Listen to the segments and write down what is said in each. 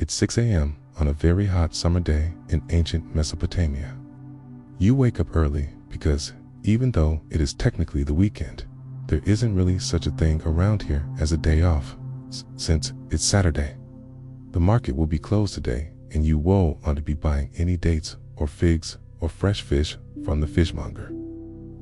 It's 6 a.m. on a very hot summer day in ancient Mesopotamia. You wake up early because, even though it is technically the weekend, there isn't really such a thing around here as a day off, since it's Saturday. The market will be closed today, and you won't want to be buying any dates or figs or fresh fish from the fishmonger.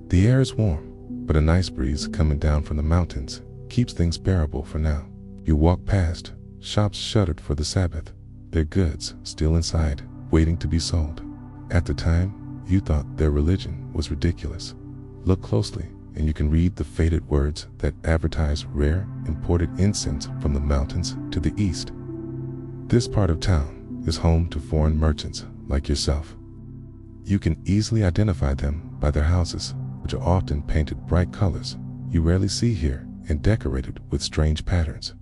The air is warm, but a nice breeze coming down from the mountains keeps things bearable for now. You walk past shops shuttered for the Sabbath, their goods still inside, waiting to be sold. At the time, you thought their religion was ridiculous. Look closely, and you can read the faded words that advertise rare, imported incense from the mountains to the east. This part of town is home to foreign merchants like yourself. You can easily identify them by their houses, which are often painted bright colors you rarely see here and decorated with strange patterns.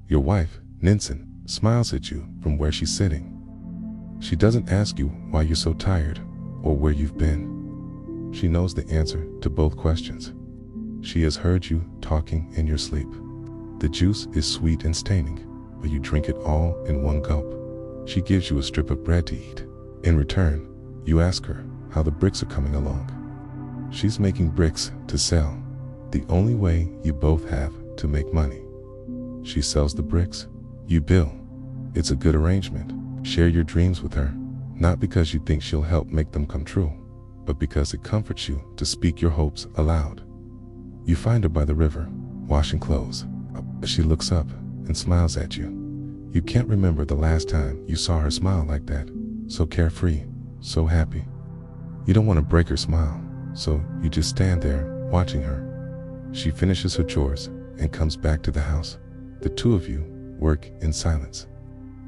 Your wife, Ninsen, smiles at you from where she's sitting. She doesn't ask you why you're so tired or where you've been. She knows the answer to both questions. She has heard you talking in your sleep. The juice is sweet and staining, but you drink it all in one gulp. She gives you a strip of bread to eat. In return, you ask her how the bricks are coming along. She's making bricks to sell, the only way you both have to make money. She sells the bricks, you bill. It's a good arrangement. Share your dreams with her, not because you think she'll help make them come true, but because it comforts you to speak your hopes aloud. You find her by the river, washing clothes. She looks up and smiles at you. You can't remember the last time you saw her smile like that, so carefree, so happy. You don't want to break her smile, so you just stand there watching her. She finishes her chores and comes back to the house. The two of you work in silence.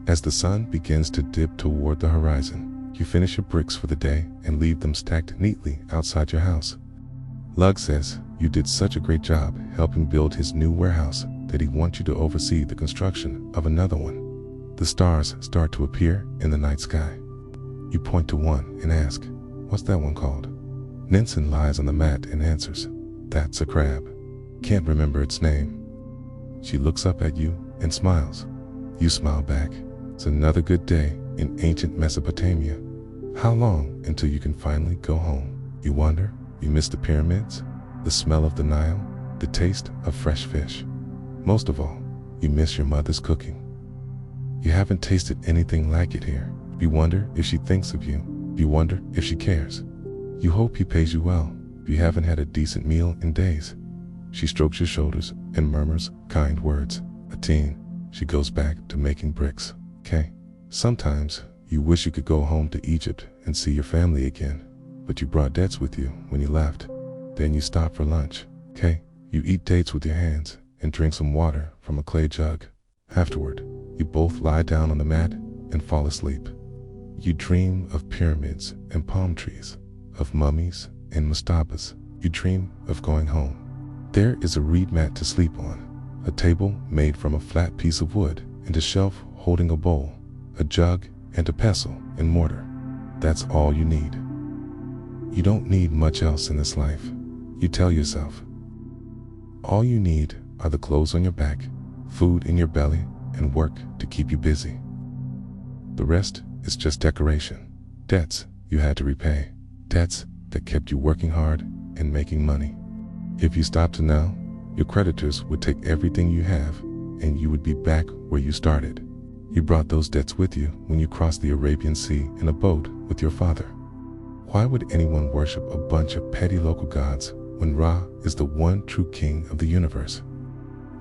As the sun begins to dip toward the horizon, you finish your bricks for the day and leave them stacked neatly outside your house. Lug says you did such a great job helping build his new warehouse that he wants you to oversee the construction of another one. The stars start to appear in the night sky. You point to one and ask, "What's that one called?" Ninsen lies on the mat and answers, "That's a crab. Can't remember its name." She looks up at you and smiles. You smile back. It's another good day in ancient Mesopotamia. How long until you can finally go home? You wonder. You miss the pyramids, the smell of the Nile, the taste of fresh fish. Most of all, you miss your mother's cooking. You haven't tasted anything like it here. You wonder if she thinks of you. You wonder if she cares. You hope he pays you well. You haven't had a decent meal in days. She strokes your shoulders and murmurs kind words. A teen. She goes back to making bricks. Okay. Sometimes you wish you could go home to Egypt and see your family again, but you brought debts with you when you left. Then you stop for lunch. Okay. You eat dates with your hands and drink some water from a clay jug. Afterward, you both lie down on the mat and fall asleep. You dream of pyramids and palm trees, of mummies and mastabas. You dream of going home. There is a reed mat to sleep on, a table made from a flat piece of wood, and a shelf holding a bowl, a jug, and a pestle and mortar. That's all you need. You don't need much else in this life, you tell yourself. All you need are the clothes on your back, food in your belly, and work to keep you busy. The rest is just decoration. Debts you had to repay. Debts that kept you working hard and making money. If you stopped now, your creditors would take everything you have and you would be back where you started. You brought those debts with you when you crossed the Arabian Sea in a boat with your father. Why would anyone worship a bunch of petty local gods when Ra is the one true king of the universe?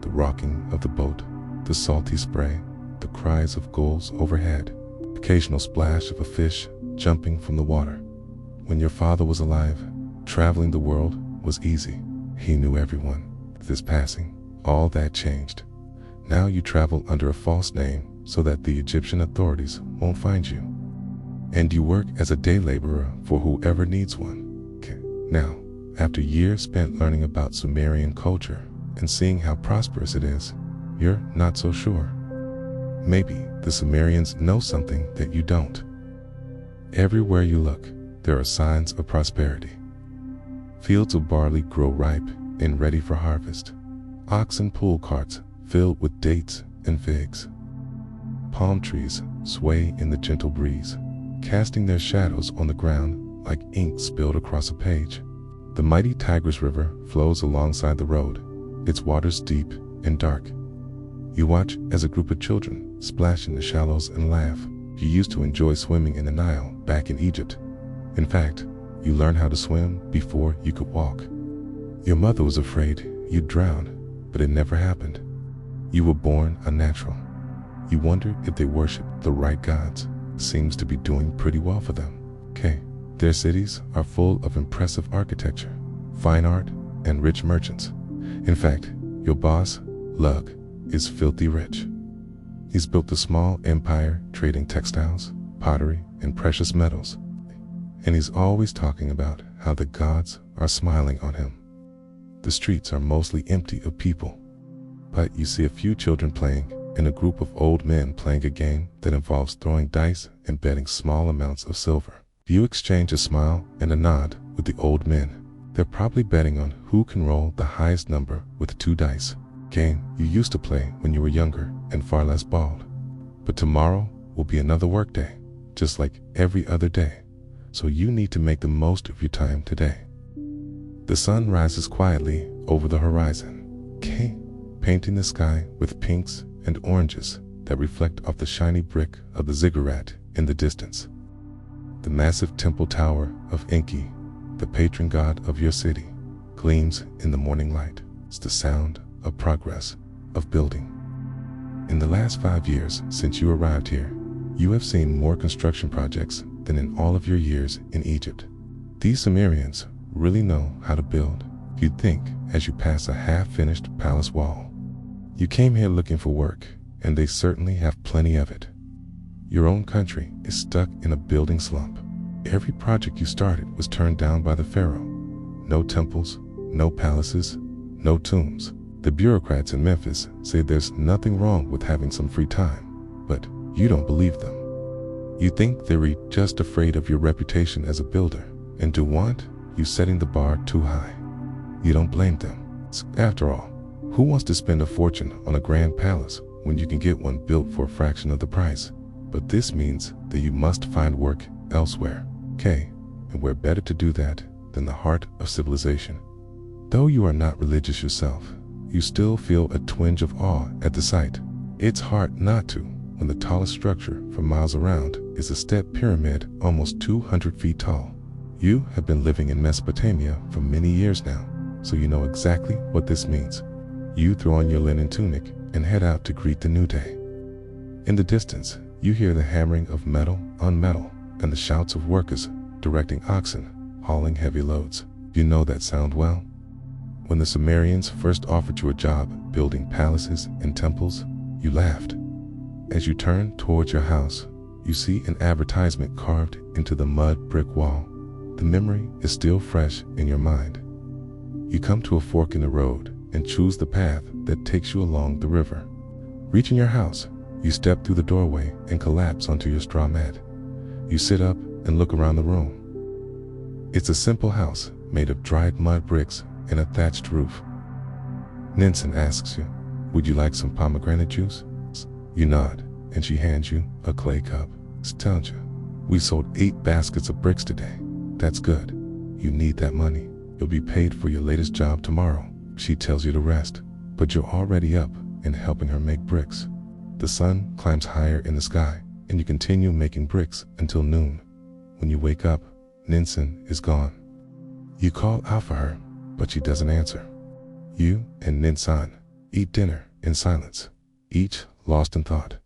The rocking of the boat, the salty spray, the cries of gulls overhead, occasional splash of a fish jumping from the water. When your father was alive, traveling the world was easy. He knew everyone. With his passing, all that changed. Now you travel under a false name so that the Egyptian authorities won't find you. And you work as a day laborer for whoever needs one. Okay. Now, after years spent learning about Sumerian culture and seeing how prosperous it is, you're not so sure. Maybe the Sumerians know something that you don't. Everywhere you look, there are signs of prosperity. Fields of barley grow ripe and ready for harvest. Oxen pull carts filled with dates and figs. palm trees sway in the gentle breeze, casting their shadows on the ground like ink spilled across a page. The mighty Tigris River flows alongside the road, its waters deep and dark. You watch as a group of children splash in the shallows and laugh. You used to enjoy swimming in the Nile back in Egypt. In fact, you learned how to swim before you could walk. Your mother was afraid you'd drown, but it never happened. You were born a natural. You wonder if they worship the right gods. Seems to be doing pretty well for them. Their cities are full of impressive architecture, fine art, and rich merchants. In fact, your boss, Lug, is filthy rich. He's built a small empire trading textiles, pottery, and precious metals. And he's always talking about how the gods are smiling on him. The streets are mostly empty of people, but you see a few children playing and a group of old men playing a game that involves throwing dice and betting small amounts of silver. You exchange a smile and a nod with the old men. They're probably betting on who can roll the highest number with 2 dice. Game you used to play when you were younger and far less bald. But tomorrow will be another work day, just like every other day. So you need to make the most of your time today. The sun rises quietly over the horizon, painting the sky with pinks and oranges that reflect off the shiny brick of the ziggurat in the distance. The massive temple tower of Enki, the patron god of your city, gleams in the morning light. It's the sound of progress, of building. In the last 5 years since you arrived here, you have seen more construction projects than in all of your years in Egypt. These Sumerians really know how to build, you'd think, as you pass a half-finished palace wall. You came here looking for work, and they certainly have plenty of it. Your own country is stuck in a building slump. Every project you started was turned down by the pharaoh. No temples, no palaces, no tombs. The bureaucrats in Memphis say there's nothing wrong with having some free time, but you don't believe them. You think they're just afraid of your reputation as a builder, and do want you setting the bar too high. You don't blame them. After all, who wants to spend a fortune on a grand palace when you can get one built for a fraction of the price? But this means that you must find work elsewhere, and where better to do that than the heart of civilization. Though you are not religious yourself, you still feel a twinge of awe at the sight. It's hard not to when the tallest structure for miles around is a step pyramid almost 200 feet tall. You have been living in Mesopotamia for many years now, so you know exactly what this means. You throw on your linen tunic and head out to greet the new day. In the distance, you hear the hammering of metal on metal and the shouts of workers directing oxen, hauling heavy loads. You know that sound well. When the Sumerians first offered you a job building palaces and temples, you laughed. As you turn towards your house, you see an advertisement carved into the mud brick wall. The memory is still fresh in your mind. You come to a fork in the road and choose the path that takes you along the river. Reaching your house, you step through the doorway and collapse onto your straw mat. You sit up and look around the room. It's a simple house made of dried mud bricks and a thatched roof. Ninsen asks you, "Would you like some pomegranate juice?" You nod, and she hands you a clay cup. Tells you, "We sold 8 baskets of bricks today." That's good. You need that money. You'll be paid for your latest job tomorrow. She tells you to rest, but you're already up and helping her make bricks. The sun climbs higher in the sky, and you continue making bricks until noon. When you wake up, Ninsen is gone. You call out for her, but she doesn't answer. You and Ninsen eat dinner in silence, each lost in thought.